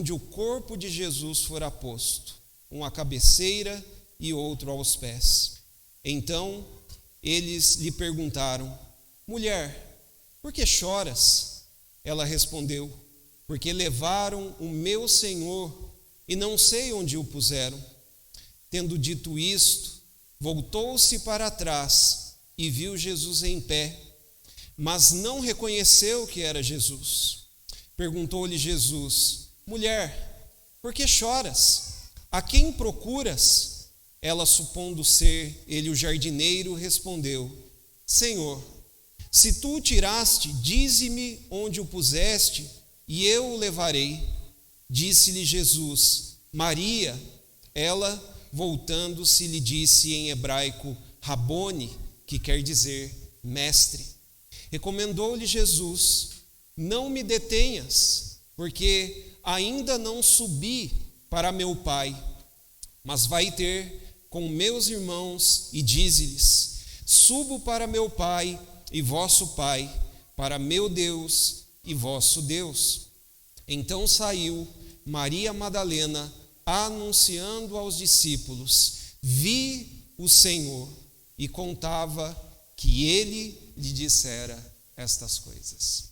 onde o corpo de Jesus fora posto, um à cabeceira e outro aos pés. Então eles lhe perguntaram: mulher, por que choras? Ela respondeu: porque levaram o meu Senhor e não sei onde o puseram. Tendo dito isto, voltou-se para trás e viu Jesus em pé, mas não reconheceu que era Jesus. Perguntou-lhe Jesus: mulher, por que choras? A quem procuras? Ela, supondo ser ele o jardineiro, respondeu: Senhor, se tu o tiraste, dize-me onde o puseste, e eu o levarei. Disse-lhe Jesus: Maria. Ela, voltando-se, lhe disse em hebraico Rabone, que quer dizer mestre. Recomendou-lhe Jesus: não me detenhas, porque ainda não subi para meu Pai, mas vai ter com meus irmãos e dize-lhes: subo para meu Pai e vosso Pai, para meu Deus e vosso Deus. Então saiu Maria Madalena, anunciando aos discípulos: vi o Senhor, e contava que ele lhe dissera estas coisas.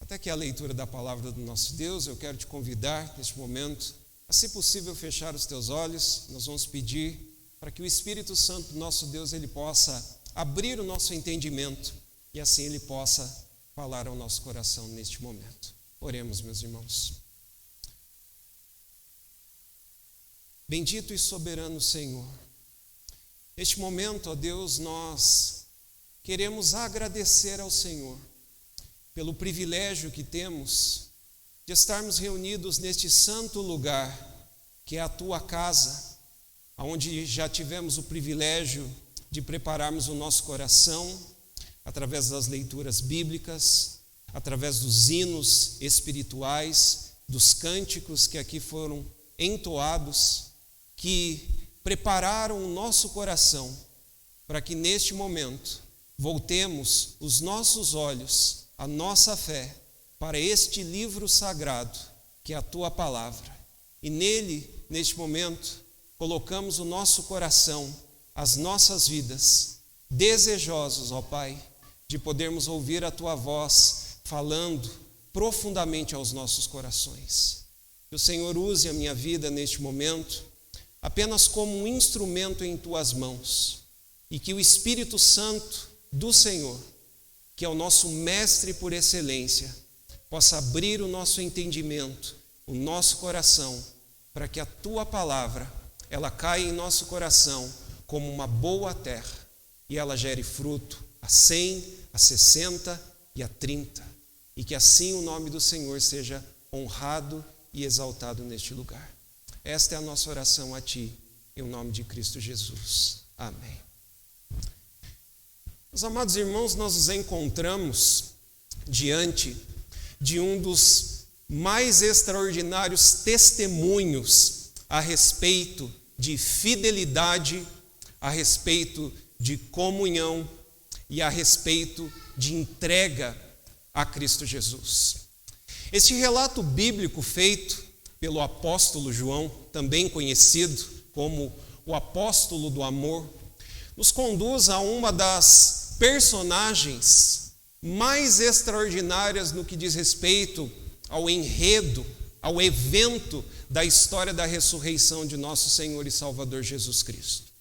Até que a leitura da palavra do nosso Deus, eu quero te convidar neste momento a, se possível, fechar os teus olhos. Nós vamos pedir para que o Espírito Santo, nosso Deus, ele possa abrir o nosso entendimento e assim ele possa falar ao nosso coração neste momento. Oremos, meus irmãos. Bendito e soberano Senhor, neste momento, ó Deus, nós queremos agradecer ao Senhor pelo privilégio que temos de estarmos reunidos neste santo lugar, que é a tua casa, onde já tivemos o privilégio de prepararmos o nosso coração através das leituras bíblicas, através dos hinos espirituais, dos cânticos que aqui foram entoados, que prepararam o nosso coração para que neste momento voltemos os nossos olhos, a nossa fé, para este livro sagrado que é a tua palavra. E nele, neste momento, colocamos o nosso coração, as nossas vidas, desejosos, ó Pai, de podermos ouvir a tua voz falando profundamente aos nossos corações. Que o Senhor use a minha vida neste momento apenas como um instrumento em tuas mãos, e que o Espírito Santo do Senhor, que é o nosso mestre por excelência, possa abrir o nosso entendimento, o nosso coração, para que a tua palavra ela caia em nosso coração como uma boa terra e ela gere fruto a 100, a 60 e a 30. E que assim o nome do Senhor seja honrado e exaltado neste lugar. Esta é a nossa oração a Ti, em nome de Cristo Jesus. Amém. Meus amados irmãos, nós nos encontramos diante de um dos mais extraordinários testemunhos a respeito de fidelidade, a respeito de comunhão e a respeito de entrega a Cristo Jesus. Este relato bíblico feito pelo apóstolo João, também conhecido como o apóstolo do amor, nos conduz a uma das personagens mais extraordinárias no que diz respeito ao enredo, ao evento da história da ressurreição de nosso Senhor e Salvador Jesus Cristo.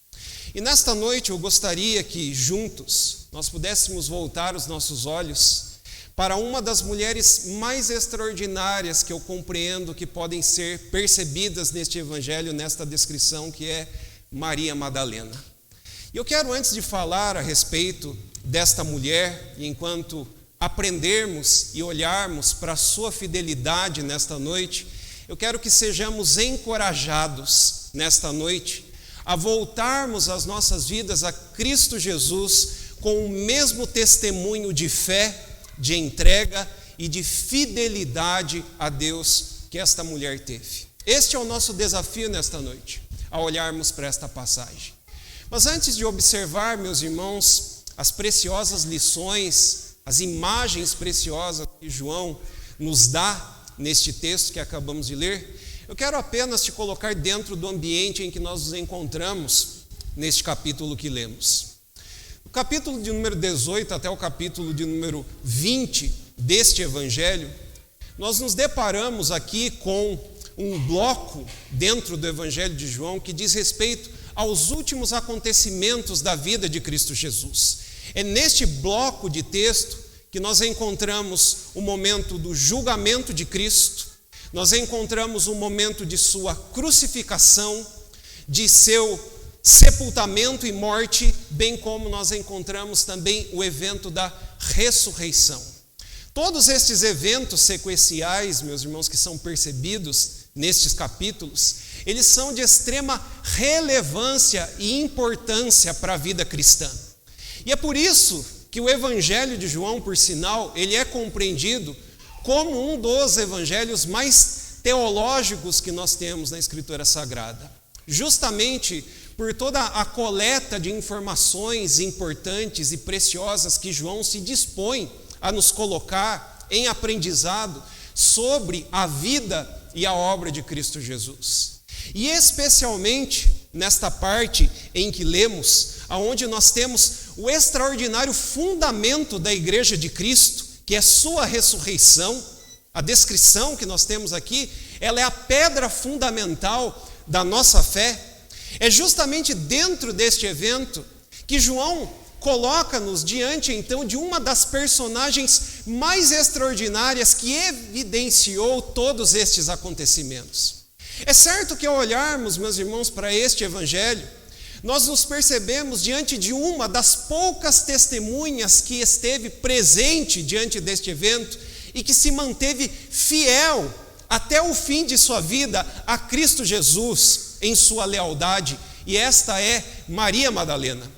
E nesta noite eu gostaria que juntos nós pudéssemos voltar os nossos olhos para uma das mulheres mais extraordinárias que eu compreendo que podem ser percebidas neste evangelho, nesta descrição, que é Maria Madalena. E eu quero, antes de falar a respeito desta mulher, e enquanto aprendermos e olharmos para a sua fidelidade nesta noite, eu quero que sejamos encorajados nesta noite a voltarmos as nossas vidas a Cristo Jesus com o mesmo testemunho de fé, de entrega e de fidelidade a Deus que esta mulher teve. Este é o nosso desafio nesta noite, a olharmos para esta passagem. Mas antes de observar, meus irmãos, as preciosas lições, as imagens preciosas que João nos dá neste texto que acabamos de ler, Eu quero apenas te colocar dentro do ambiente em que nós nos encontramos neste capítulo que lemos. O capítulo de número 18 até o capítulo de número 20 deste evangelho, nós nos deparamos aqui com um bloco dentro do evangelho de João que diz respeito aos últimos acontecimentos da vida de Cristo Jesus. É neste bloco de texto que nós encontramos o momento do julgamento de Cristo, nós encontramos o momento de sua crucificação, de seu sepultamento e morte, bem como nós encontramos também o evento da ressurreição. Todos estes eventos sequenciais, meus irmãos, que são percebidos nestes capítulos, eles são de extrema relevância e importância para a vida cristã. E é por isso que o Evangelho de João, por sinal, ele é compreendido como um dos evangelhos mais teológicos que nós temos na Escritura Sagrada. Justamente por toda a coleta de informações importantes e preciosas que João se dispõe a nos colocar em aprendizado sobre a vida e a obra de Cristo Jesus. E especialmente nesta parte em que lemos, aonde nós temos o extraordinário fundamento da Igreja de Cristo, que é sua ressurreição, a descrição que nós temos aqui, ela é a pedra fundamental da nossa fé. É justamente dentro deste evento que João coloca-nos diante então de uma das personagens mais extraordinárias que evidenciou todos estes acontecimentos. É certo que ao olharmos, meus irmãos, para este evangelho, nós nos percebemos diante de uma das poucas testemunhas que esteve presente diante deste evento e que se manteve fiel até o fim de sua vida a Cristo Jesus em sua lealdade, e esta é Maria Madalena.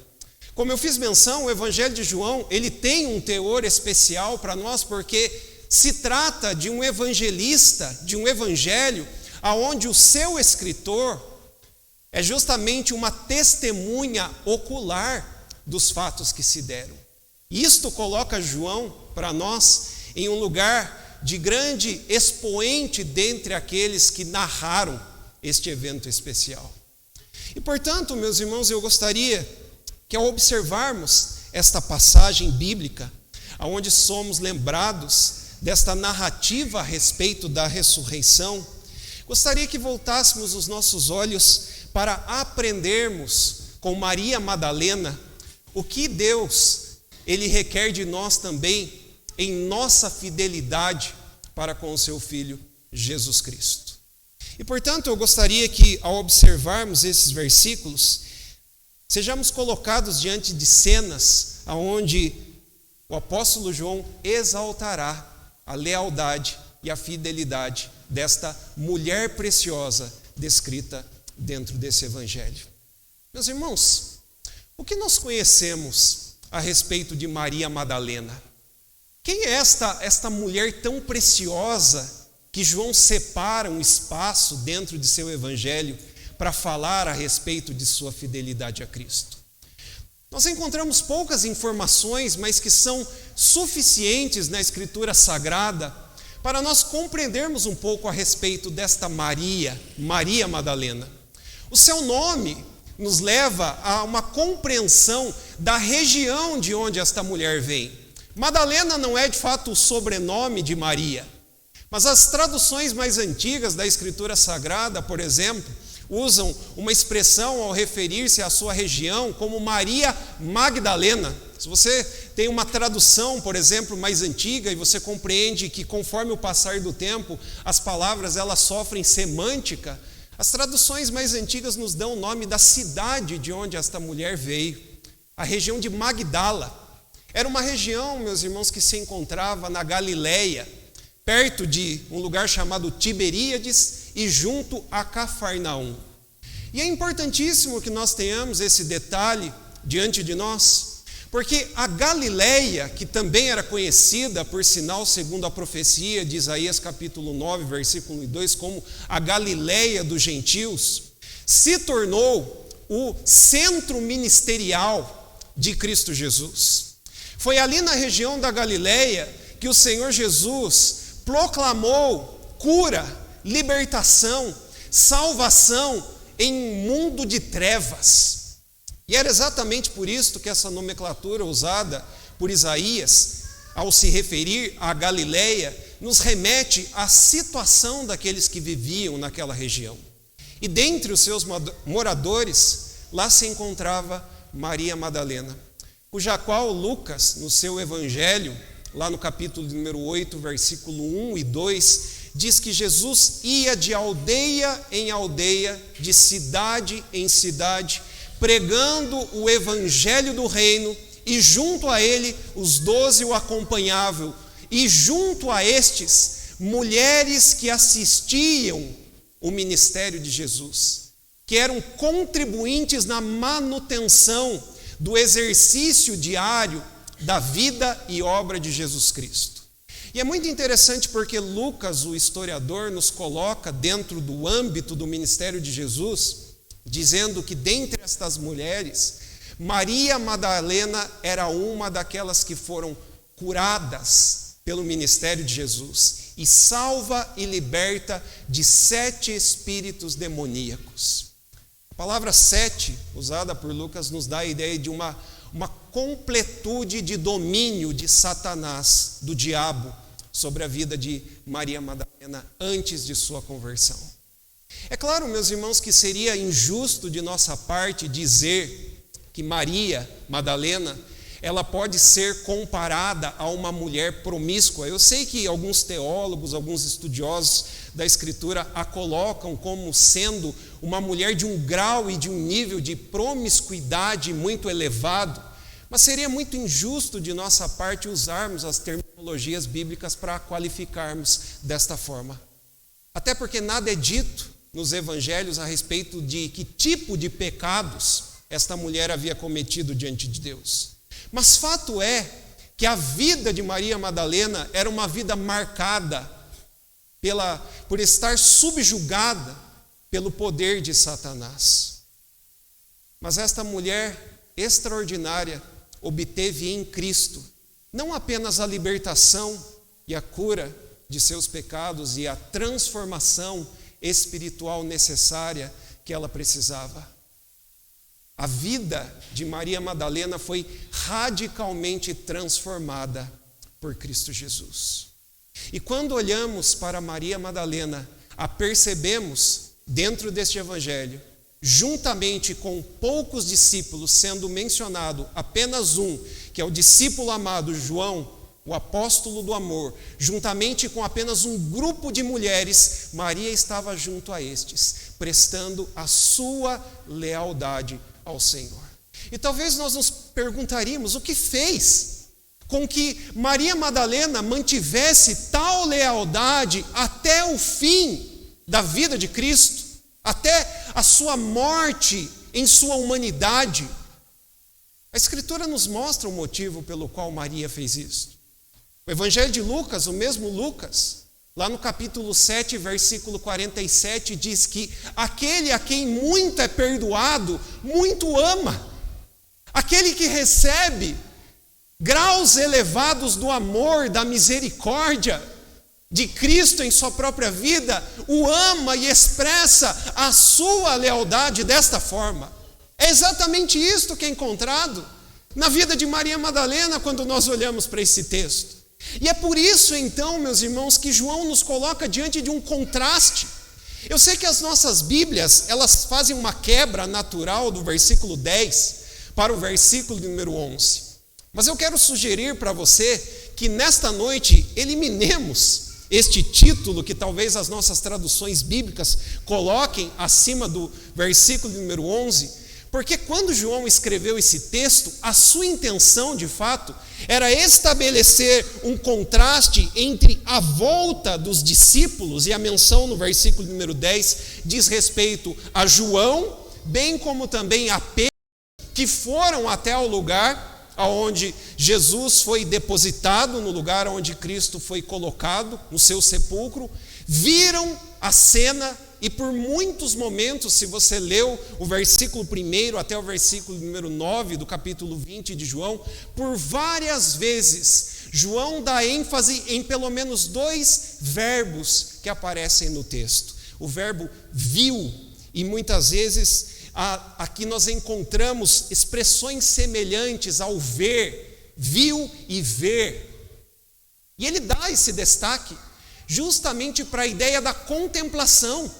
Como eu fiz menção, o Evangelho de João, ele tem um teor especial para nós, porque se trata de um evangelista, de um evangelho, onde o seu escritor é justamente uma testemunha ocular dos fatos que se deram. Isto coloca João, para nós, em um lugar de grande expoente dentre aqueles que narraram este evento especial. E, portanto, meus irmãos, eu gostaria que ao observarmos esta passagem bíblica, onde somos lembrados desta narrativa a respeito da ressurreição, gostaria que voltássemos os nossos olhos para aprendermos com Maria Madalena o que Deus, ele requer de nós também em nossa fidelidade para com o seu Filho Jesus Cristo. E, portanto, eu gostaria que, ao observarmos esses versículos, sejamos colocados diante de cenas onde o apóstolo João exaltará a lealdade e a fidelidade desta mulher preciosa descrita dentro desse evangelho. Meus irmãos, o que nós conhecemos a respeito de Maria Madalena? Quem é esta mulher tão preciosa que João separa um espaço dentro de seu evangelho para falar a respeito de sua fidelidade a Cristo? Nós encontramos poucas informações, mas que são suficientes na Escritura Sagrada para nós compreendermos um pouco a respeito desta Maria Madalena. O seu nome nos leva a uma compreensão da região de onde esta mulher vem. Madalena não é de fato o sobrenome de Maria, mas as traduções mais antigas da Escritura Sagrada, por exemplo, usam uma expressão ao referir-se à sua região como Maria Magdalena. Se você tem uma tradução, por exemplo, mais antiga, e você compreende que conforme o passar do tempo, as palavras elas sofrem semântica, as traduções mais antigas nos dão o nome da cidade de onde esta mulher veio, a região de Magdala. Era uma região, meus irmãos, que se encontrava na Galileia, perto de um lugar chamado Tiberíades e junto a Cafarnaum. E é importantíssimo que nós tenhamos esse detalhe diante de nós, porque a Galileia, que também era conhecida, por sinal, segundo a profecia de Isaías capítulo 9, versículo 2, como a Galileia dos gentios, se tornou o centro ministerial de Cristo Jesus. Foi ali na região da Galileia que o Senhor Jesus proclamou cura, libertação, salvação em um mundo de trevas. E era exatamente por isso que essa nomenclatura usada por Isaías, ao se referir à Galileia, nos remete à situação daqueles que viviam naquela região. E dentre os seus moradores, lá se encontrava Maria Madalena, cuja qual Lucas, no seu evangelho, lá no capítulo número 8, versículo 1 e 2, diz que Jesus ia de aldeia em aldeia, de cidade em cidade, pregando o evangelho do reino, e junto a ele os 12 o acompanhavam, e junto a estes, mulheres que assistiam o ministério de Jesus, que eram contribuintes na manutenção do exercício diário da vida e obra de Jesus Cristo. E é muito interessante porque Lucas, o historiador, nos coloca dentro do âmbito do ministério de Jesus, dizendo que dentre estas mulheres, Maria Madalena era uma daquelas que foram curadas pelo ministério de Jesus e salva e liberta de 7 espíritos demoníacos. A palavra 7, usada por Lucas, nos dá a ideia de uma completude de domínio de Satanás, do diabo, sobre a vida de Maria Madalena antes de sua conversão. É claro, meus irmãos, que seria injusto de nossa parte dizer que Maria Madalena, ela pode ser comparada a uma mulher promíscua. Eu sei que alguns teólogos, alguns estudiosos da Escritura a colocam como sendo uma mulher de um grau e de um nível de promiscuidade muito elevado, mas seria muito injusto de nossa parte usarmos as terminologias bíblicas para a qualificarmos desta forma. Até porque nada é dito nos evangelhos a respeito de que tipo de pecados esta mulher havia cometido diante de Deus. Mas fato é que a vida de Maria Madalena era uma vida marcada por estar subjugada pelo poder de Satanás. Mas esta mulher extraordinária obteve em Cristo não apenas a libertação e a cura de seus pecados e a transformação espiritual necessária que ela precisava. A vida de Maria Madalena foi radicalmente transformada por Cristo Jesus. E quando olhamos para Maria Madalena, a percebemos dentro deste evangelho, juntamente com poucos discípulos, sendo mencionado apenas um, que é o discípulo amado João, o apóstolo do amor, juntamente com apenas um grupo de mulheres, Maria estava junto a estes, prestando a sua lealdade ao Senhor. E talvez nós nos perguntaríamos o que fez com que Maria Madalena mantivesse tal lealdade até o fim da vida de Cristo, até a sua morte em sua humanidade. A Escritura nos mostra o motivo pelo qual Maria fez isso. O Evangelho de Lucas, o mesmo Lucas, lá no capítulo 7, versículo 47, diz que aquele a quem muito é perdoado, muito ama. Aquele que recebe graus elevados do amor, da misericórdia de Cristo em sua própria vida, o ama e expressa a sua lealdade desta forma. É exatamente isto que é encontrado na vida de Maria Madalena quando nós olhamos para esse texto. E é por isso, então, meus irmãos, que João nos coloca diante de um contraste. Eu sei que as nossas Bíblias, elas fazem uma quebra natural do versículo 10 para o versículo número 11. Mas eu quero sugerir para você que nesta noite eliminemos este título que talvez as nossas traduções bíblicas coloquem acima do versículo número 11, porque quando João escreveu esse texto, a sua intenção, de fato, era estabelecer um contraste entre a volta dos discípulos, e a menção no versículo número 10 diz respeito a João, bem como também a Pedro, que foram até o lugar onde Jesus foi depositado, no lugar onde Cristo foi colocado, no seu sepulcro, viram a cena. E por muitos momentos, se você leu o versículo 1 até o versículo número 9 do capítulo 20 de João, por várias vezes, João dá ênfase em pelo menos 2 verbos que aparecem no texto. O verbo viu, e muitas vezes aqui nós encontramos expressões semelhantes ao ver, viu e ver. E ele dá esse destaque justamente para a ideia da contemplação,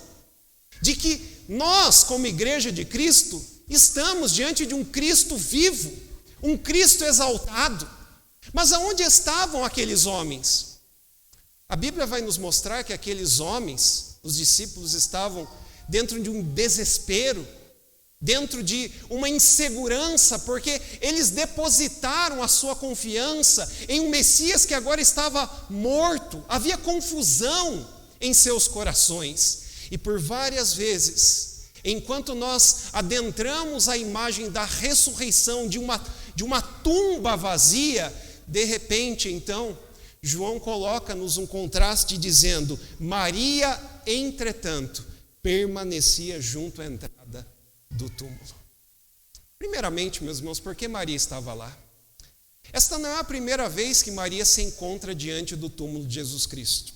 de que nós, como igreja de Cristo, estamos diante de um Cristo vivo, um Cristo exaltado. Mas aonde estavam aqueles homens? A Bíblia vai nos mostrar que aqueles homens, os discípulos, estavam dentro de um desespero, dentro de uma insegurança, porque eles depositaram a sua confiança em um Messias que agora estava morto. Havia confusão em seus corações. E por várias vezes, enquanto nós adentramos a imagem da ressurreição de uma tumba vazia, de repente, então, João coloca-nos um contraste dizendo: Maria, entretanto, permanecia junto à entrada do túmulo. Primeiramente, meus irmãos, por que Maria estava lá? Esta não é a primeira vez que Maria se encontra diante do túmulo de Jesus Cristo.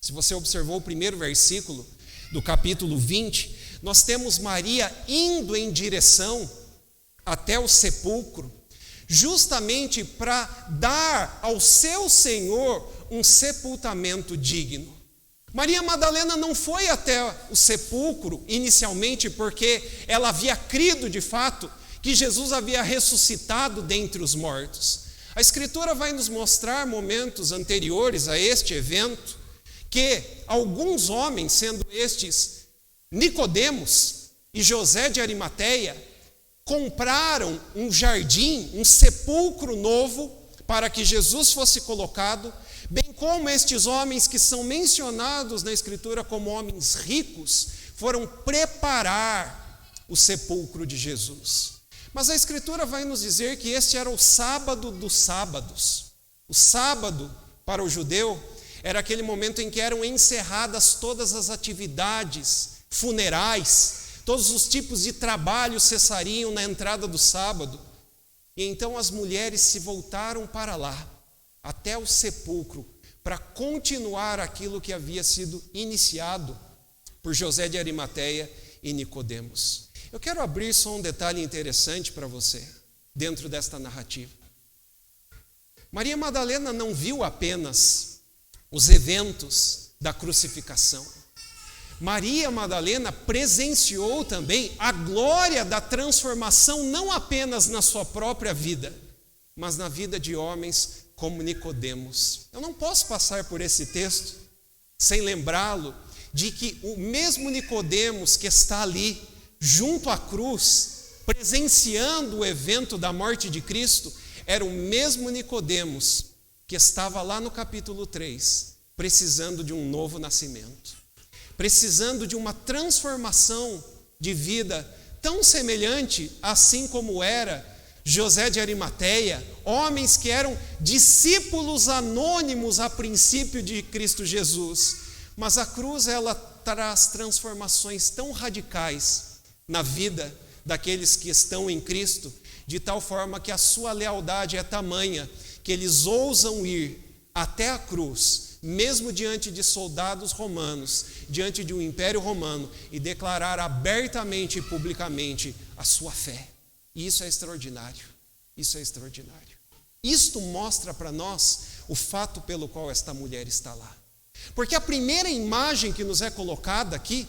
Se você observou o primeiro versículo do capítulo 20, nós temos Maria indo em direção até o sepulcro, justamente para dar ao seu Senhor um sepultamento digno. Maria Madalena não foi até o sepulcro inicialmente porque ela havia crido de fato que Jesus havia ressuscitado dentre os mortos. A Escritura vai nos mostrar momentos anteriores a este evento que alguns homens, sendo estes Nicodemos e José de Arimateia, compraram um jardim, um sepulcro novo para que Jesus fosse colocado, bem como estes homens que são mencionados na Escritura como homens ricos, foram preparar o sepulcro de Jesus. Mas a Escritura vai nos dizer que este era o sábado dos sábados. O sábado, para o judeu, era aquele momento em que eram encerradas todas as atividades funerais, todos os tipos de trabalho cessariam na entrada do sábado. E então as mulheres se voltaram para lá, até o sepulcro, para continuar aquilo que havia sido iniciado por José de Arimateia e Nicodemos. Eu quero abrir só um detalhe interessante para você, dentro desta narrativa. Maria Madalena não viu apenas os eventos da crucificação. Maria Madalena presenciou também a glória da transformação, não apenas na sua própria vida, mas na vida de homens como Nicodemos. Eu não posso passar por esse texto sem lembrá-lo de que o mesmo Nicodemos que está ali, junto à cruz, presenciando o evento da morte de Cristo, era o mesmo Nicodemos que estava lá no capítulo 3, precisando de um novo nascimento, precisando de uma transformação de vida tão semelhante assim como era José de Arimateia, homens que eram discípulos anônimos a princípio de Cristo Jesus. Mas a cruz, ela traz transformações tão radicais na vida daqueles que estão em Cristo, de tal forma que a sua lealdade é tamanha que eles ousam ir até a cruz, mesmo diante de soldados romanos, diante de um império romano, e declarar abertamente e publicamente a sua fé. E isso é extraordinário, isso é extraordinário. Isto mostra para nós o fato pelo qual esta mulher está lá. Porque a primeira imagem que nos é colocada aqui,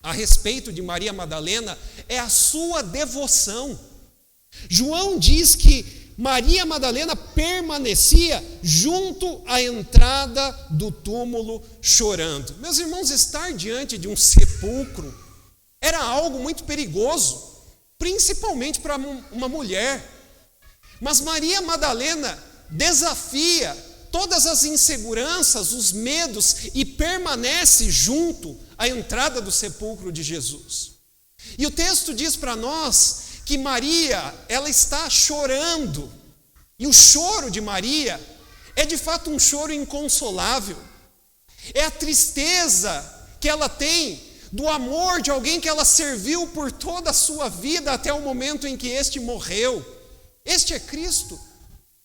a respeito de Maria Madalena, é a sua devoção. João diz que Maria Madalena permanecia junto à entrada do túmulo chorando. Meus irmãos, estar diante de um sepulcro era algo muito perigoso, principalmente para uma mulher. Mas Maria Madalena desafia todas as inseguranças, os medos, e permanece junto à entrada do sepulcro de Jesus. E o texto diz para nós que Maria, ela está chorando, e o choro de Maria é de fato um choro inconsolável. É a tristeza que ela tem do amor de alguém que ela serviu por toda a sua vida até o momento em que este morreu. Este é Cristo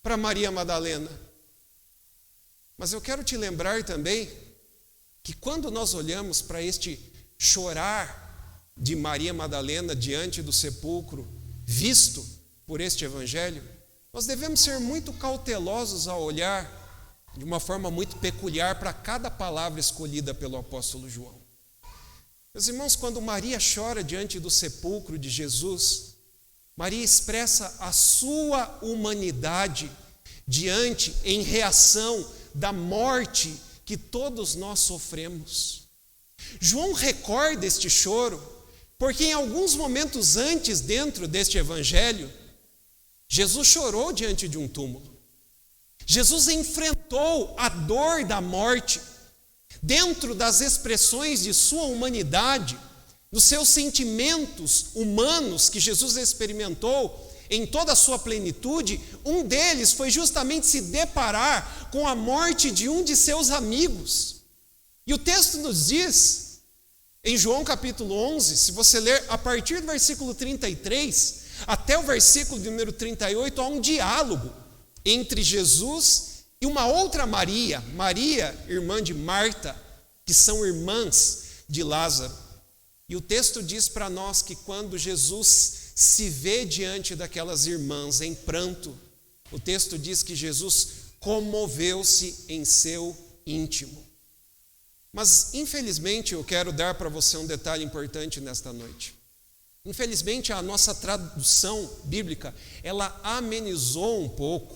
para Maria Madalena. Mas eu quero te lembrar também que quando nós olhamos para este chorar de Maria Madalena diante do sepulcro, visto por este evangelho, nós devemos ser muito cautelosos ao olhar de uma forma muito peculiar para cada palavra escolhida pelo apóstolo João. Meus irmãos, quando Maria chora diante do sepulcro de Jesus, Maria expressa a sua humanidade em reação da morte que todos nós sofremos. João recorda este choro, porque em alguns momentos antes, dentro deste evangelho, Jesus chorou diante de um túmulo. Jesus enfrentou a dor da morte, dentro das expressões de sua humanidade, dos seus sentimentos humanos que Jesus experimentou em toda a sua plenitude. Um deles foi justamente se deparar com a morte de um de seus amigos. E o texto nos diz, em João capítulo 11, se você ler a partir do versículo 33 até o versículo de número 38, há um diálogo entre Jesus e uma outra Maria, irmã de Marta, que são irmãs de Lázaro. E o texto diz para nós que quando Jesus se vê diante daquelas irmãs em pranto, o texto diz que Jesus comoveu-se em seu íntimo. Mas, infelizmente, eu quero dar para você um detalhe importante nesta noite. Infelizmente, a nossa tradução bíblica, ela amenizou um pouco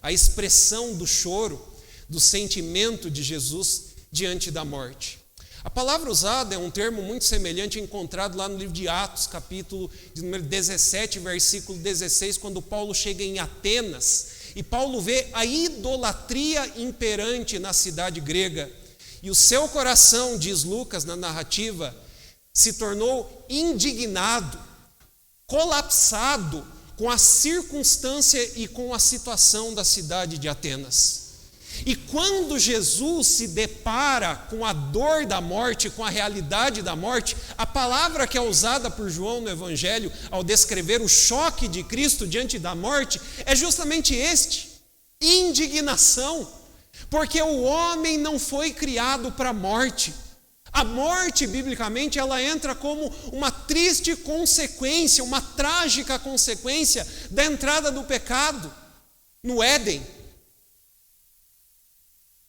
a expressão do choro, do sentimento de Jesus diante da morte. A palavra usada é um termo muito semelhante encontrado lá no livro de Atos, capítulo de número 17, versículo 16, quando Paulo chega em Atenas, e Paulo vê a idolatria imperante na cidade grega, e o seu coração, diz Lucas na narrativa, se tornou indignado, colapsado com a circunstância e com a situação da cidade de Atenas. E quando Jesus se depara com a dor da morte, com a realidade da morte, a palavra que é usada por João no Evangelho ao descrever o choque de Cristo diante da morte é justamente indignação, porque o homem não foi criado para a morte. A morte, biblicamente, ela entra como uma triste consequência, uma trágica consequência da entrada do pecado no Éden.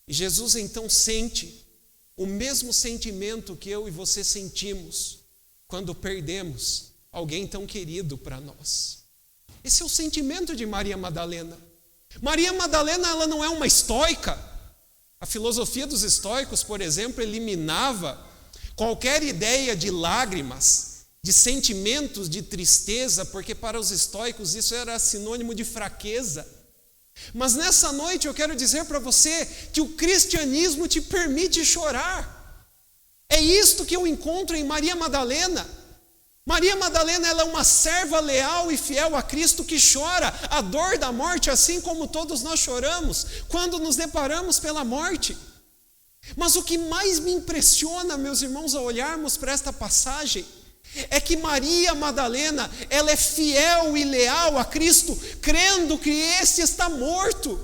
E Jesus então sente o mesmo sentimento que eu e você sentimos quando perdemos alguém tão querido para nós. Esse é o sentimento de Maria Madalena. Maria Madalena, ela não é uma estoica. A filosofia dos estoicos, por exemplo, eliminava qualquer ideia de lágrimas, de sentimentos de tristeza, porque para os estoicos isso era sinônimo de fraqueza. Mas nessa noite eu quero dizer para você que o cristianismo te permite chorar. É isto que eu encontro em Maria Madalena. Maria Madalena, ela é uma serva leal e fiel a Cristo que chora a dor da morte, assim como todos nós choramos quando nos deparamos pela morte. Mas o que mais me impressiona, meus irmãos, ao olharmos para esta passagem, é que Maria Madalena, ela é fiel e leal a Cristo, crendo que este está morto.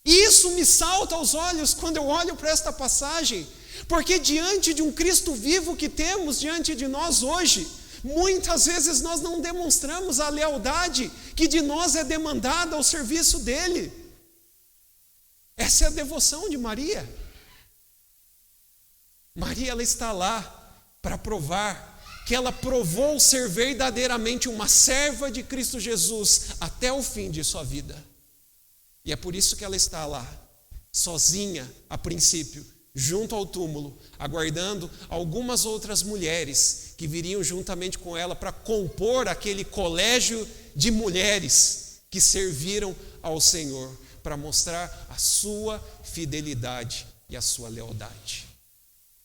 E isso me salta aos olhos quando eu olho para esta passagem, porque diante de um Cristo vivo que temos diante de nós hoje, muitas vezes nós não demonstramos a lealdade que de nós é demandada ao serviço dele. Essa é a devoção de Maria. Maria, ela está lá para provar que ela provou ser verdadeiramente uma serva de Cristo Jesus até o fim de sua vida. E é por isso que ela está lá, sozinha a princípio, junto ao túmulo, aguardando algumas outras mulheres que viriam juntamente com ela para compor aquele colégio de mulheres que serviram ao Senhor, para mostrar a sua fidelidade e a sua lealdade.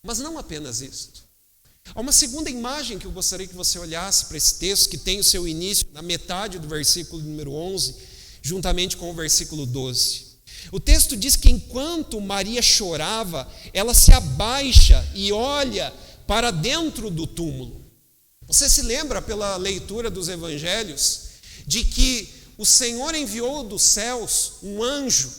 Mas não apenas isto. Há uma segunda imagem que eu gostaria que você olhasse para esse texto, que tem o seu início na metade do versículo número 11, juntamente com o versículo 12. O texto diz que enquanto Maria chorava, ela se abaixa e olha para dentro do túmulo. Você se lembra, pela leitura dos evangelhos, de que o Senhor enviou dos céus um anjo,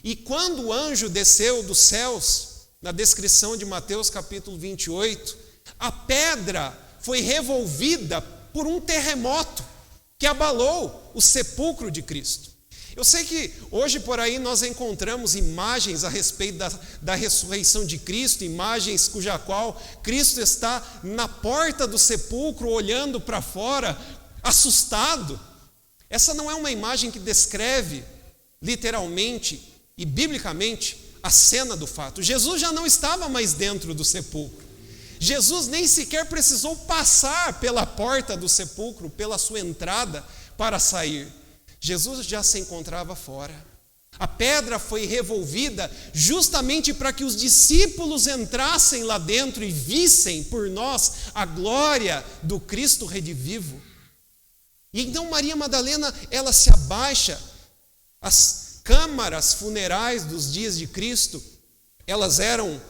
E quando o anjo desceu dos céus, na descrição de Mateus capítulo 28, a pedra foi revolvida por um terremoto que abalou o sepulcro de Cristo. Eu sei que hoje por aí nós encontramos imagens a respeito da ressurreição de Cristo, imagens cuja qual Cristo está na porta do sepulcro olhando para fora, assustado. Essa não é uma imagem que descreve literalmente e biblicamente a cena do fato. Jesus já não estava mais dentro do sepulcro. Jesus nem sequer precisou passar pela porta do sepulcro, pela sua entrada para sair. Jesus já se encontrava fora. A pedra foi revolvida justamente para que os discípulos entrassem lá dentro e vissem por nós a glória do Cristo redivivo. E então Maria Madalena, ela se abaixa. As câmaras funerais dos dias de Cristo, elas eram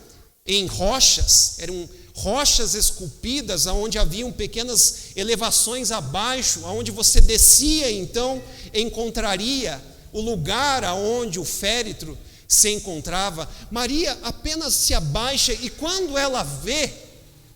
em rochas, eram rochas esculpidas, onde haviam pequenas elevações abaixo, onde você descia, então encontraria o lugar aonde o féretro se encontrava. Maria apenas se abaixa e quando ela vê,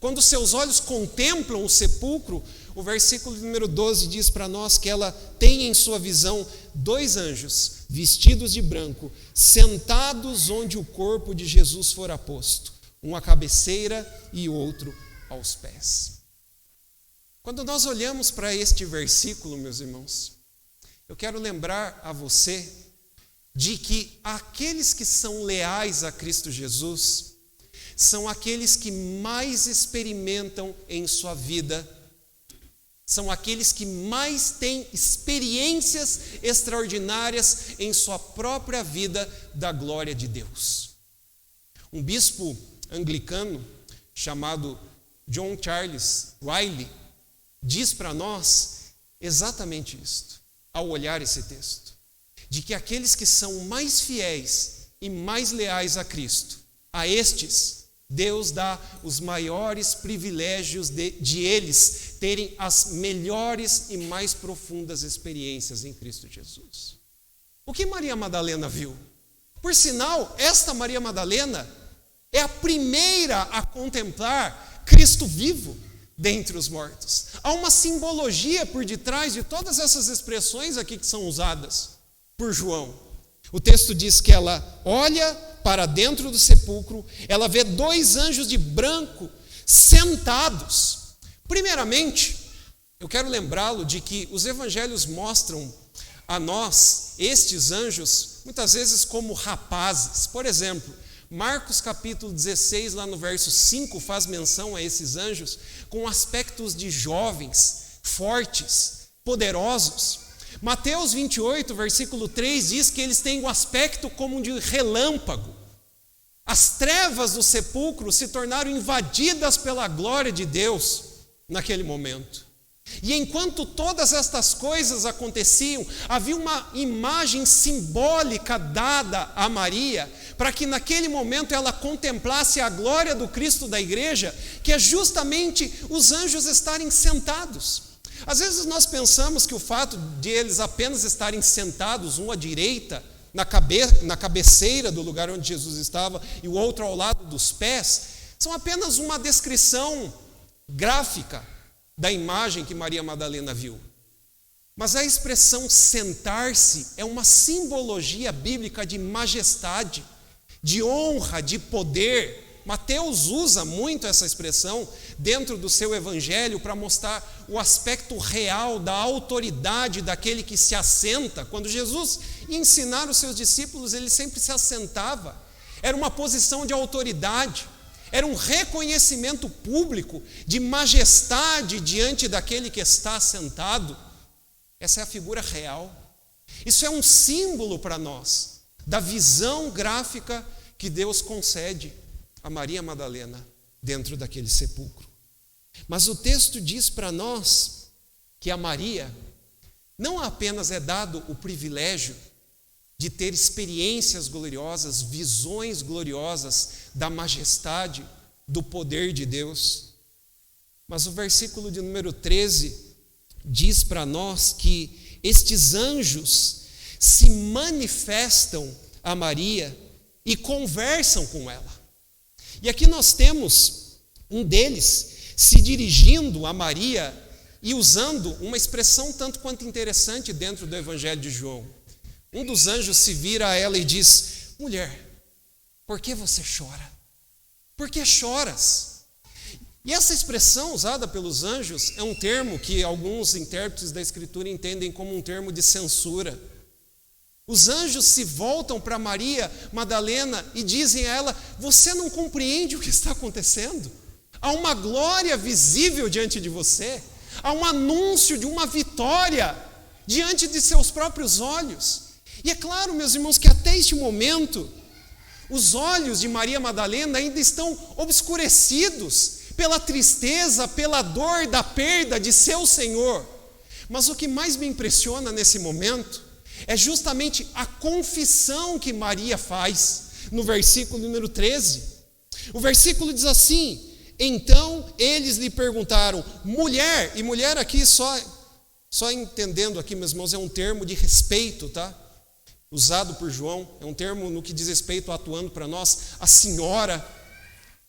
quando seus olhos contemplam o sepulcro, o versículo número 12 diz para nós que ela tem em sua visão 2 anjos vestidos de branco, sentados onde o corpo de Jesus fora posto, um à cabeceira e outro aos pés. Quando nós olhamos para este versículo, meus irmãos, eu quero lembrar a você de que aqueles que são leais a Cristo Jesus são aqueles que mais experimentam em sua vida, são aqueles que mais têm experiências extraordinárias em sua própria vida da glória de Deus. Um bispo anglicano chamado John Charles Riley diz para nós exatamente isto, ao olhar esse texto, de que aqueles que são mais fiéis e mais leais a Cristo, a estes Deus dá os maiores privilégios de eles terem as melhores e mais profundas experiências em Cristo Jesus. O que Maria Madalena viu? Por sinal, esta Maria Madalena é a primeira a contemplar Cristo vivo dentre os mortos. Há uma simbologia por detrás de todas essas expressões aqui que são usadas por João. O texto diz que ela olha para dentro do sepulcro, ela vê 2 anjos de branco sentados. Primeiramente, eu quero lembrá-lo de que os evangelhos mostram a nós estes anjos muitas vezes como rapazes. Por exemplo, Marcos capítulo 16, lá no verso 5, faz menção a esses anjos com aspectos de jovens, fortes, poderosos. Mateus 28, versículo 3, diz que eles têm um aspecto como de relâmpago. As trevas do sepulcro se tornaram invadidas pela glória de Deus naquele momento. E enquanto todas estas coisas aconteciam, havia uma imagem simbólica dada a Maria, para que naquele momento ela contemplasse a glória do Cristo da igreja, que é justamente os anjos estarem sentados. Às vezes nós pensamos que o fato de eles apenas estarem sentados, um à direita, na cabeceira do lugar onde Jesus estava, e o outro ao lado dos pés, são apenas uma descrição gráfica da imagem que Maria Madalena viu. Mas a expressão sentar-se é uma simbologia bíblica de majestade, de honra, de poder. Mateus usa muito essa expressão dentro do seu evangelho para mostrar o aspecto real da autoridade daquele que se assenta. Quando Jesus ia ensinar os seus discípulos, ele sempre se assentava. Era uma posição de autoridade, era um reconhecimento público de majestade diante daquele que está sentado. Essa é a figura real. Isso é um símbolo para nós da visão gráfica que Deus concede a Maria Madalena dentro daquele sepulcro. Mas o texto diz para nós que a Maria não apenas é dado o privilégio de ter experiências gloriosas, visões gloriosas da majestade, do poder de Deus, mas o versículo de número 13 diz para nós que estes anjos se manifestam a Maria e conversam com ela. E aqui nós temos um deles se dirigindo a Maria e usando uma expressão tanto quanto interessante dentro do Evangelho de João. Um dos anjos se vira a ela e diz: mulher, por que você chora? Por que choras? E essa expressão usada pelos anjos é um termo que alguns intérpretes da Escritura entendem como um termo de censura. Os anjos se voltam para Maria Madalena e dizem a ela: você não compreende o que está acontecendo? Há uma glória visível diante de você, há um anúncio de uma vitória diante de seus próprios olhos. E é claro, meus irmãos, que até este momento, os olhos de Maria Madalena ainda estão obscurecidos pela tristeza, pela dor da perda de seu Senhor. Mas o que mais me impressiona nesse momento é justamente a confissão que Maria faz no versículo número 13. O versículo diz assim: então eles lhe perguntaram, mulher, e mulher aqui só entendendo aqui, meus irmãos, é um termo de respeito, tá? Usado por João, é um termo no que diz respeito, atuando para nós, a senhora,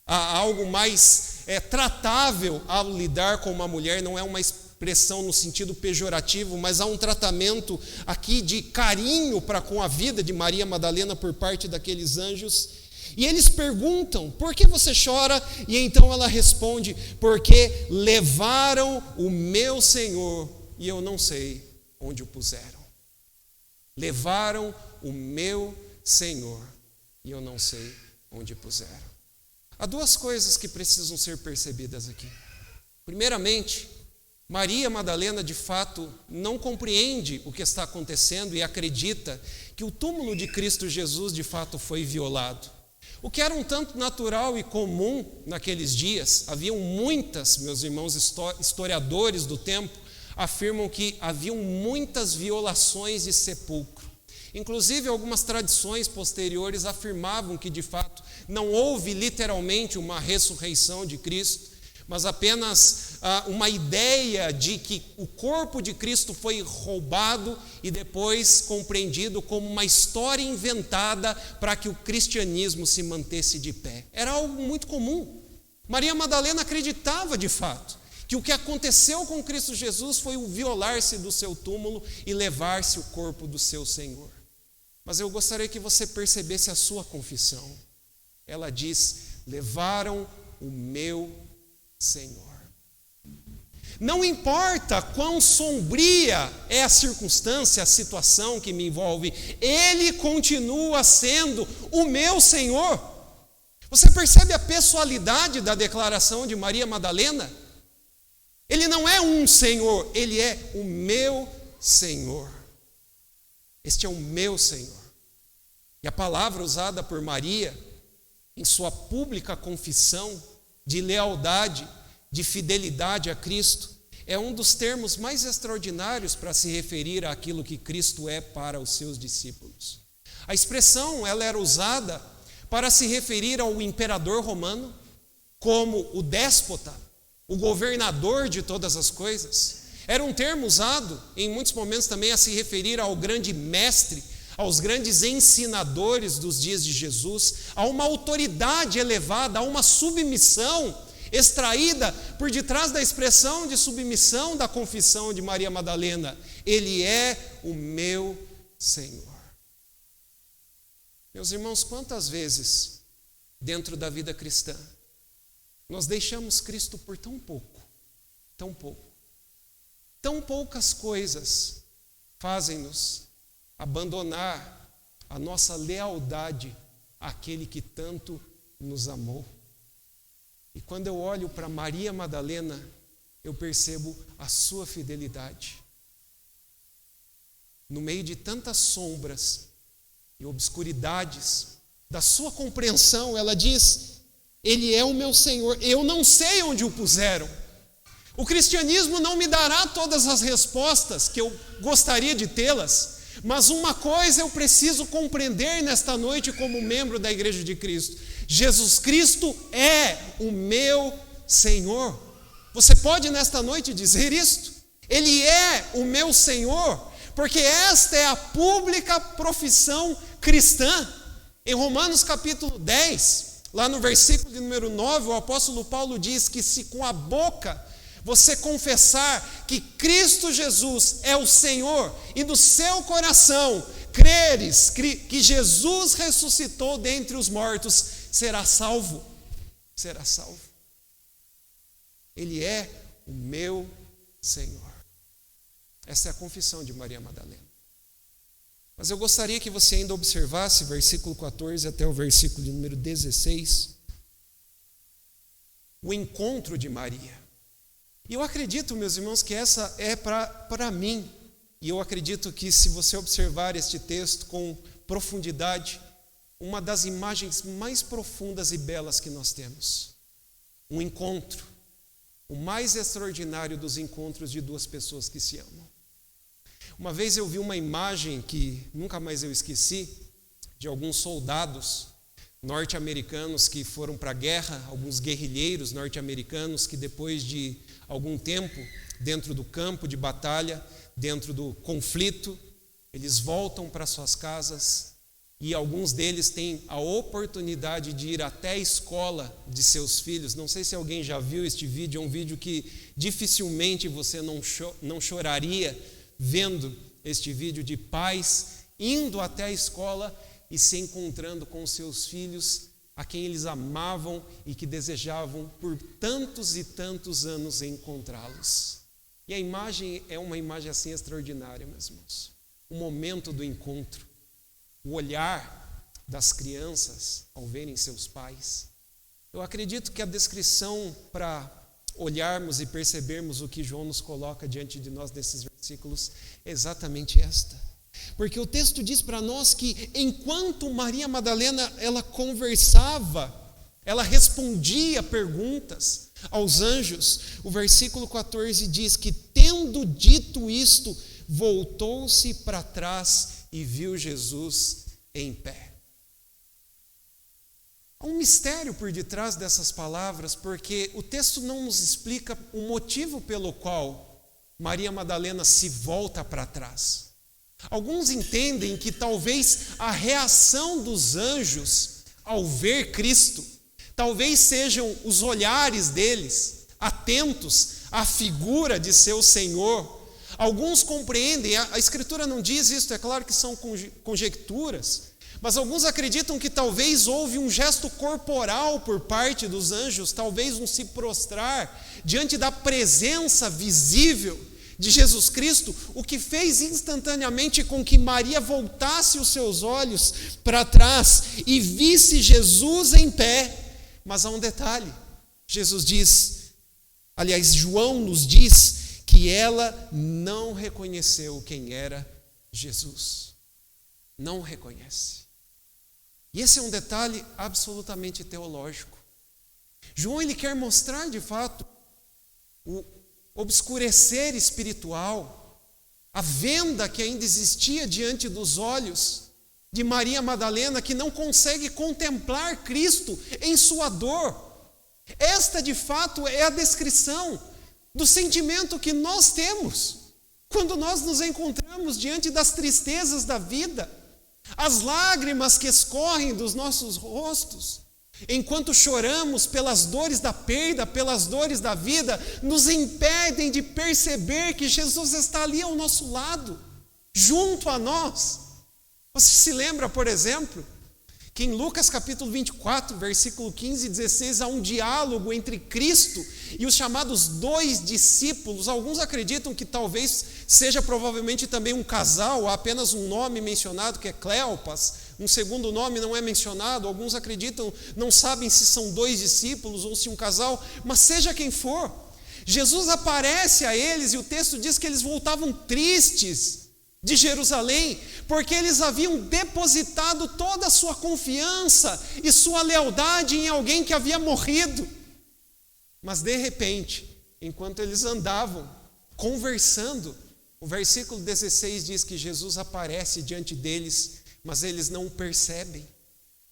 a algo mais tratável ao lidar com uma mulher, não é uma expressão no sentido pejorativo, mas há um tratamento aqui de carinho para com a vida de Maria Madalena por parte daqueles anjos. E eles perguntam, por que você chora? E então ela responde, porque levaram o meu Senhor e eu não sei onde o puseram. Levaram o meu Senhor e eu não sei onde puseram. Há duas coisas que precisam ser percebidas aqui. Primeiramente, Maria Madalena de fato não compreende o que está acontecendo e acredita que o túmulo de Cristo Jesus de fato foi violado. O que era um tanto natural e comum naqueles dias. Haviam muitas, meus irmãos historiadores do tempo, afirmam que haviam muitas violações de sepulcro. Inclusive, algumas tradições posteriores afirmavam que, de fato, não houve literalmente uma ressurreição de Cristo, mas apenas uma ideia de que o corpo de Cristo foi roubado e depois compreendido como uma história inventada para que o cristianismo se mantesse de pé. Era algo muito comum. Maria Madalena acreditava, de fato, que o que aconteceu com Cristo Jesus foi o violar-se do seu túmulo e levar-se o corpo do seu Senhor. Mas eu gostaria que você percebesse a sua confissão. Ela diz, levaram o meu Senhor. Não importa quão sombria é a circunstância, a situação que me envolve, Ele continua sendo o meu Senhor. Você percebe a pessoalidade da declaração de Maria Madalena? Ele não é um Senhor, Ele é o meu Senhor. Este é o meu Senhor. E a palavra usada por Maria, em sua pública confissão de lealdade, de fidelidade a Cristo, é um dos termos mais extraordinários para se referir àquilo que Cristo é para os seus discípulos. A expressão, ela era usada para se referir ao imperador romano como o déspota, o governador de todas as coisas. Era um termo usado em muitos momentos também a se referir ao grande mestre, aos grandes ensinadores dos dias de Jesus, a uma autoridade elevada, a uma submissão extraída por detrás da expressão de submissão da confissão de Maria Madalena. Ele é o meu Senhor. Meus irmãos, quantas vezes dentro da vida cristã nós deixamos Cristo por tão pouco, tão pouco. Tão poucas coisas fazem-nos abandonar a nossa lealdade àquele que tanto nos amou. E quando eu olho para Maria Madalena, eu percebo a sua fidelidade. No meio de tantas sombras e obscuridades da sua compreensão, ela diz, Ele é o meu Senhor, eu não sei onde o puseram. O cristianismo não me dará todas as respostas que eu gostaria de tê-las, mas uma coisa eu preciso compreender nesta noite como membro da Igreja de Cristo. Jesus Cristo é o meu Senhor. Você pode nesta noite dizer isto? Ele é o meu Senhor, porque esta é a pública profissão cristã. Em Romanos capítulo 10, lá no versículo de número 9, o apóstolo Paulo diz que se com a boca você confessar que Cristo Jesus é o Senhor e no seu coração creres que Jesus ressuscitou dentre os mortos, será salvo. Será salvo. Ele é o meu Senhor. Essa é a confissão de Maria Madalena. Mas eu gostaria que você ainda observasse versículo 14 até o versículo de número 16, o encontro de Maria. E eu acredito, meus irmãos, que essa é para mim, e eu acredito que se você observar este texto com profundidade, uma das imagens mais profundas e belas que nós temos. Um encontro, o mais extraordinário dos encontros de duas pessoas que se amam. Uma vez eu vi uma imagem que nunca mais eu esqueci, de alguns soldados norte-americanos que foram para a guerra, alguns guerrilheiros norte-americanos que depois de algum tempo dentro do campo de batalha, dentro do conflito, eles voltam para suas casas e alguns deles têm a oportunidade de ir até a escola de seus filhos. Não sei se alguém já viu este vídeo, é um vídeo que dificilmente você não choraria vendo este vídeo de pais indo até a escola e se encontrando com seus filhos, a quem eles amavam e que desejavam por tantos e tantos anos encontrá-los. E a imagem é uma imagem assim extraordinária, meus irmãos. O momento do encontro, o olhar das crianças ao verem seus pais. Eu acredito que a descrição para olharmos e percebermos o que João nos coloca diante de nós nesses versículos é exatamente esta. Porque o texto diz para nós que enquanto Maria Madalena ela conversava, ela respondia perguntas aos anjos, o versículo 14 diz que tendo dito isto, voltou-se para trás e viu Jesus em pé. Há um mistério por detrás dessas palavras, porque o texto não nos explica o motivo pelo qual Maria Madalena se volta para trás. Alguns entendem que talvez a reação dos anjos ao ver Cristo, talvez sejam os olhares deles, atentos à figura de seu Senhor. Alguns compreendem, a Escritura não diz isso, é claro que são conjecturas, mas alguns acreditam que talvez houve um gesto corporal por parte dos anjos, talvez um se prostrar diante da presença visível de Jesus Cristo, o que fez instantaneamente com que Maria voltasse os seus olhos para trás e visse Jesus em pé. Mas há um detalhe, Jesus diz, aliás, João nos diz que ela não reconheceu quem era Jesus. Não reconhece. E esse é um detalhe absolutamente teológico. João ele quer mostrar de fato o obscurecer espiritual, a venda que ainda existia diante dos olhos de Maria Madalena, que não consegue contemplar Cristo em sua dor. Esta de fato é a descrição do sentimento que nós temos quando nós nos encontramos diante das tristezas da vida. As lágrimas que escorrem dos nossos rostos, enquanto choramos pelas dores da perda, pelas dores da vida, nos impedem de perceber que Jesus está ali ao nosso lado, junto a nós. Você se lembra, por exemplo, que em Lucas capítulo 24, versículo 15 e 16, há um diálogo entre Cristo e os chamados 2 discípulos. Alguns acreditam que talvez seja provavelmente também um casal, há apenas um nome mencionado, que é Cleopas, um segundo nome não é mencionado. Alguns acreditam, não sabem se são 2 discípulos ou se um casal, mas seja quem for, Jesus aparece a eles e o texto diz que eles voltavam tristes de Jerusalém, porque eles haviam depositado toda a sua confiança e sua lealdade em alguém que havia morrido. Mas de repente, enquanto eles andavam conversando, o versículo 16 diz que Jesus aparece diante deles, mas eles não o percebem,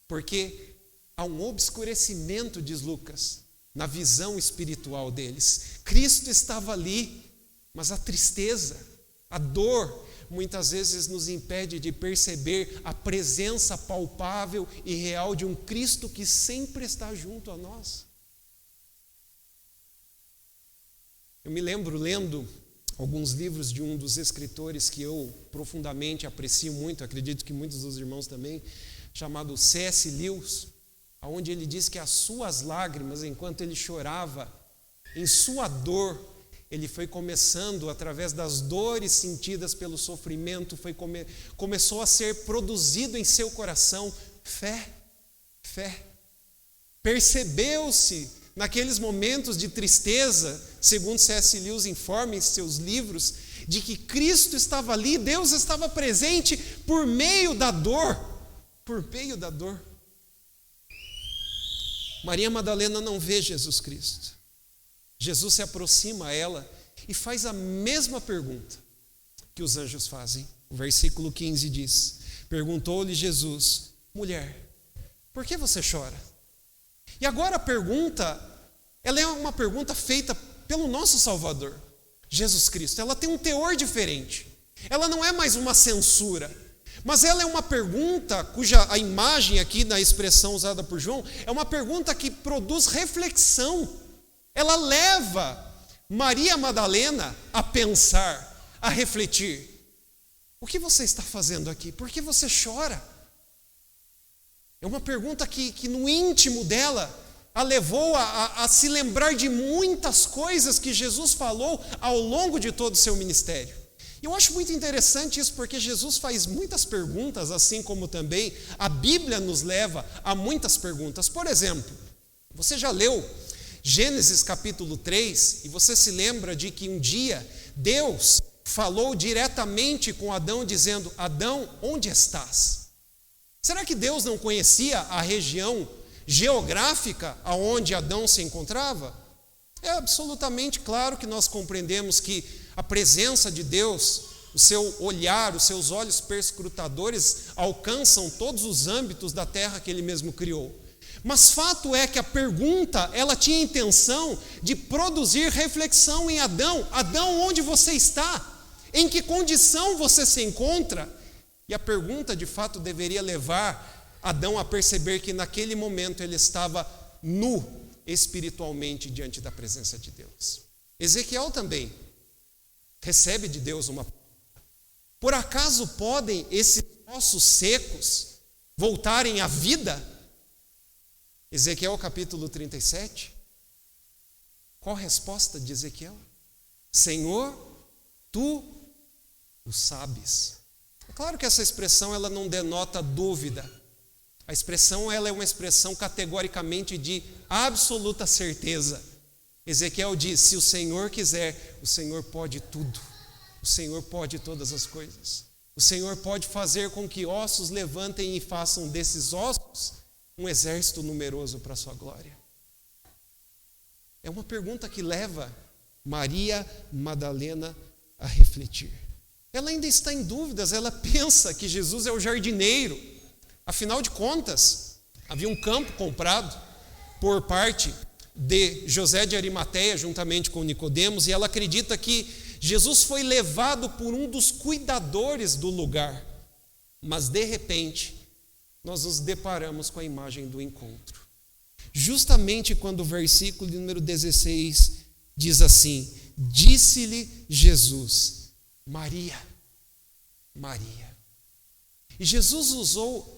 porque há um obscurecimento, diz Lucas, na visão espiritual deles. Cristo estava ali, mas a tristeza, a dor, muitas vezes nos impede de perceber a presença palpável e real de um Cristo que sempre está junto a nós. Eu me lembro lendo alguns livros de um dos escritores que eu profundamente aprecio muito, acredito que muitos dos irmãos também, chamado C.S. Lewis, onde ele diz que as suas lágrimas, enquanto ele chorava, em sua dor, ele foi começando, através das dores sentidas pelo sofrimento, começou a ser produzido em seu coração fé. Percebeu-se, naqueles momentos de tristeza, segundo C.S. Lewis informa em seus livros, de que Cristo estava ali, Deus estava presente por meio da dor. Maria Madalena não vê Jesus Cristo. Jesus se aproxima a ela e faz a mesma pergunta que os anjos fazem. O versículo 15 diz: perguntou-lhe Jesus: mulher, por que você chora? E agora a pergunta, ela é uma pergunta feita pelo nosso Salvador, Jesus Cristo. Ela tem um teor diferente. Ela não é mais uma censura, mas ela é uma pergunta cuja a imagem aqui na expressão usada por João é uma pergunta que produz reflexão. Ela leva Maria Madalena a pensar, a refletir. O que você está fazendo aqui? Por que você chora? É uma pergunta que no íntimo dela a levou a se lembrar de muitas coisas que Jesus falou ao longo de todo o seu ministério. E eu acho muito interessante isso, porque Jesus faz muitas perguntas, assim como também a Bíblia nos leva a muitas perguntas. Por exemplo, você já leu Gênesis capítulo 3, e você se lembra de que um dia Deus falou diretamente com Adão, dizendo: Adão, onde estás? Será que Deus não conhecia a região geográfica aonde Adão se encontrava? É absolutamente claro que nós compreendemos que a presença de Deus, o seu olhar, os seus olhos perscrutadores alcançam todos os âmbitos da terra que Ele mesmo criou. Mas fato é que a pergunta, ela tinha a intenção de produzir reflexão em Adão. Adão, onde você está? Em que condição você se encontra? E a pergunta, de fato, deveria levar Adão a perceber que naquele momento ele estava nu espiritualmente diante da presença de Deus. Ezequiel também recebe de Deus uma pergunta: por acaso podem esses ossos secos voltarem à vida? Ezequiel capítulo 37. Qual a resposta de Ezequiel? Senhor, tu o sabes. É claro que essa expressão ela não denota dúvida. A expressão ela é uma expressão categoricamente de absoluta certeza. Ezequiel diz: se o Senhor quiser, o Senhor pode tudo. O Senhor pode todas as coisas. O Senhor pode fazer com que ossos levantem e façam desses ossos um exército numeroso para a sua glória. É uma pergunta que leva Maria Madalena a refletir. Ela ainda está em dúvidas, ela pensa que Jesus é o jardineiro. Afinal de contas, havia um campo comprado por parte de José de Arimateia, juntamente com Nicodemos, e ela acredita que Jesus foi levado por um dos cuidadores do lugar. Mas, de repente, nós nos deparamos com a imagem do encontro. Justamente quando o versículo de número 16 diz assim: disse-lhe Jesus: Maria, Maria. E Jesus usou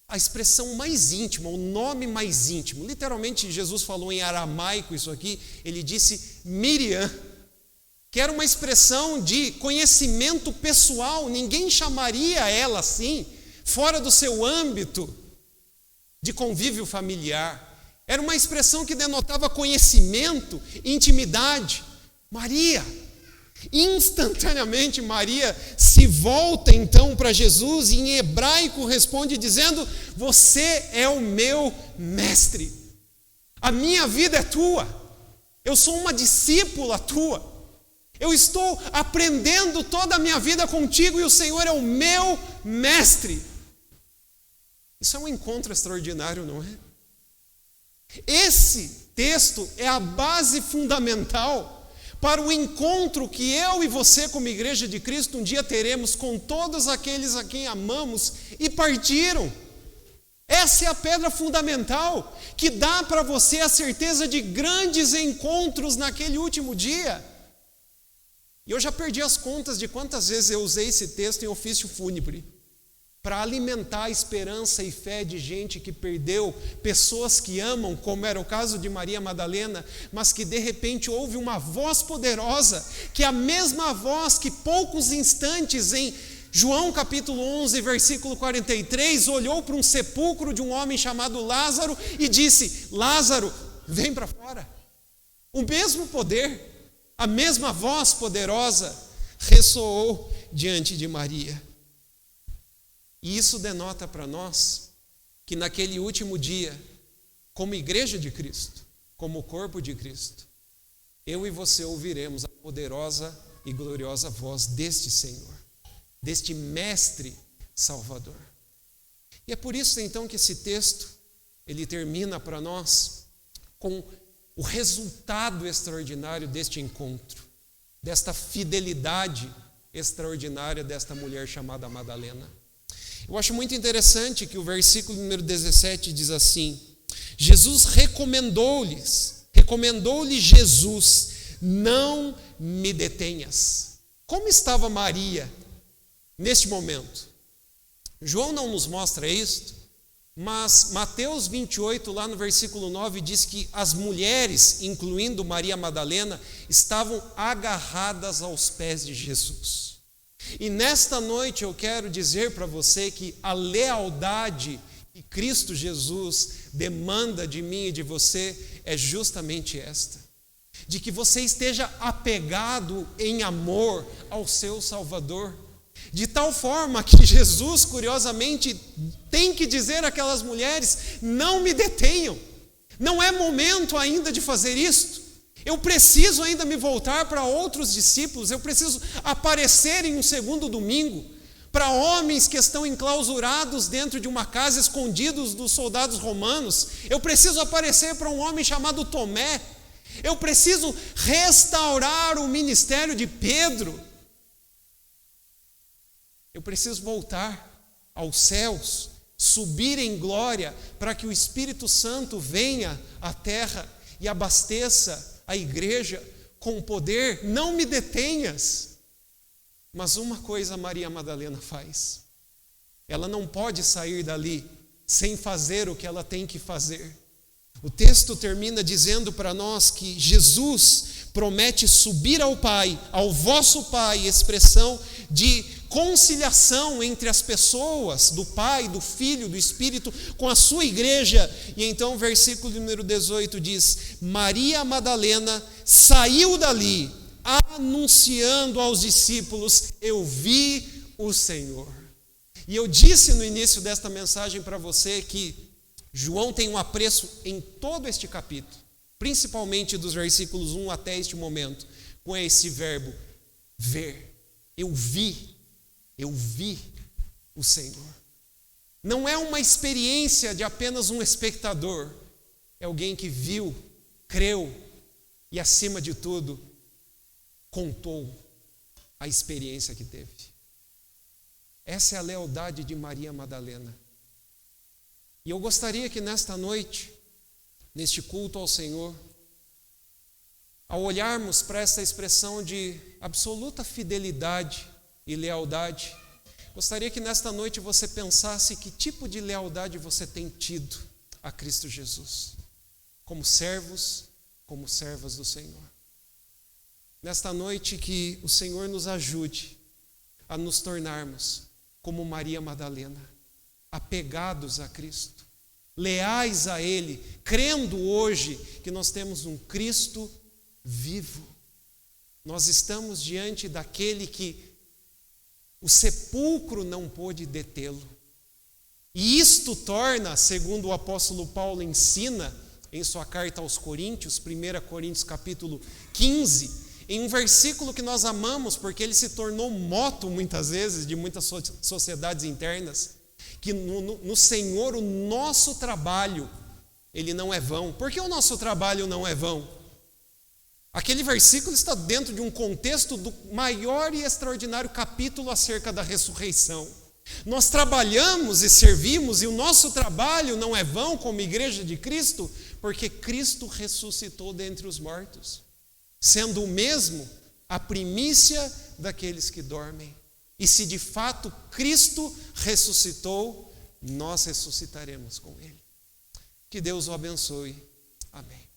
a expressão mais íntima, o nome mais íntimo. Literalmente, Jesus falou em aramaico isso aqui, ele disse Miriam, que era uma expressão de conhecimento pessoal. Ninguém chamaria ela assim, fora do seu âmbito de convívio familiar. Era uma expressão que denotava conhecimento, intimidade. Maria. Instantaneamente Maria se volta então para Jesus e em hebraico responde dizendo: você é o meu mestre, a minha vida é tua, eu sou uma discípula tua, eu estou aprendendo toda a minha vida contigo e o Senhor é o meu mestre. Isso é um encontro extraordinário, não é? Esse texto é a base fundamental para o encontro que eu e você, como igreja de Cristo, um dia teremos com todos aqueles a quem amamos e partiram. Essa é a pedra fundamental, que dá para você a certeza de grandes encontros naquele último dia. E eu já perdi as contas de quantas vezes eu usei esse texto em ofício fúnebre, para alimentar a esperança e fé de gente que perdeu pessoas que amam, como era o caso de Maria Madalena, mas que de repente ouve uma voz poderosa, que é a mesma voz que poucos instantes em João capítulo 11, versículo 43, olhou para um sepulcro de um homem chamado Lázaro e disse: Lázaro, vem para fora. O mesmo poder, a mesma voz poderosa ressoou diante de Maria. E isso denota para nós que naquele último dia, como igreja de Cristo, como corpo de Cristo, eu e você ouviremos a poderosa e gloriosa voz deste Senhor, deste Mestre Salvador. E é por isso então que esse texto, ele termina para nós com o resultado extraordinário deste encontro, desta fidelidade extraordinária desta mulher chamada Madalena. Eu acho muito interessante que o versículo número 17 diz assim: Jesus recomendou-lhe Jesus, não me detenhas. Como estava Maria neste momento? João não nos mostra isto, mas Mateus 28, lá no versículo 9, diz que as mulheres, incluindo Maria Madalena, estavam agarradas aos pés de Jesus. E nesta noite eu quero dizer para você que a lealdade que Cristo Jesus demanda de mim e de você é justamente esta: de que você esteja apegado em amor ao seu Salvador, de tal forma que Jesus, curiosamente, tem que dizer àquelas mulheres: não me detenham, não é momento ainda de fazer isto. Eu preciso ainda me voltar para outros discípulos, eu preciso aparecer em um segundo domingo para homens que estão enclausurados dentro de uma casa, escondidos dos soldados romanos. Eu preciso aparecer para um homem chamado Tomé. Eu preciso restaurar o ministério de Pedro. Eu preciso voltar aos céus, subir em glória, para que o Espírito Santo venha à terra e abasteça a igreja com o poder. Não me detenhas. Mas uma coisa Maria Madalena faz: ela não pode sair dali sem fazer o que ela tem que fazer. O texto termina dizendo para nós que Jesus promete subir ao Pai, ao vosso Pai, expressão de conciliação entre as pessoas, do Pai, do Filho, do Espírito, com a sua igreja. E então o versículo número 18 diz: Maria Madalena saiu dali, anunciando aos discípulos: eu vi o Senhor. E eu disse no início desta mensagem para você que João tem um apreço em todo este capítulo, principalmente dos versículos 1 até este momento, com esse verbo ver. Eu vi o Senhor. Não é uma experiência de apenas um espectador, é alguém que viu, creu e, acima de tudo, contou a experiência que teve. Essa é a lealdade de Maria Madalena. E eu gostaria que nesta noite, neste culto ao Senhor, ao olharmos para essa expressão de absoluta fidelidade e lealdade, gostaria que nesta noite você pensasse que tipo de lealdade você tem tido a Cristo Jesus, como servos, como servas do Senhor. Nesta noite que o Senhor nos ajude a nos tornarmos como Maria Madalena, apegados a Cristo, leais a Ele, crendo hoje que nós temos um Cristo vivo. Nós estamos diante daquele que o sepulcro não pôde detê-lo. E isto torna, segundo o apóstolo Paulo ensina em sua carta aos Coríntios, 1 Coríntios capítulo 15, em um versículo que nós amamos, porque ele se tornou moto muitas vezes de muitas sociedades internas, que no Senhor o nosso trabalho, ele não é vão. Por que o nosso trabalho não é vão? Aquele versículo está dentro de um contexto do maior e extraordinário capítulo acerca da ressurreição. Nós trabalhamos e servimos, e o nosso trabalho não é vão como igreja de Cristo, porque Cristo ressuscitou dentre os mortos, sendo o mesmo a primícia daqueles que dormem. E se de fato Cristo ressuscitou, nós ressuscitaremos com Ele. Que Deus o abençoe. Amém.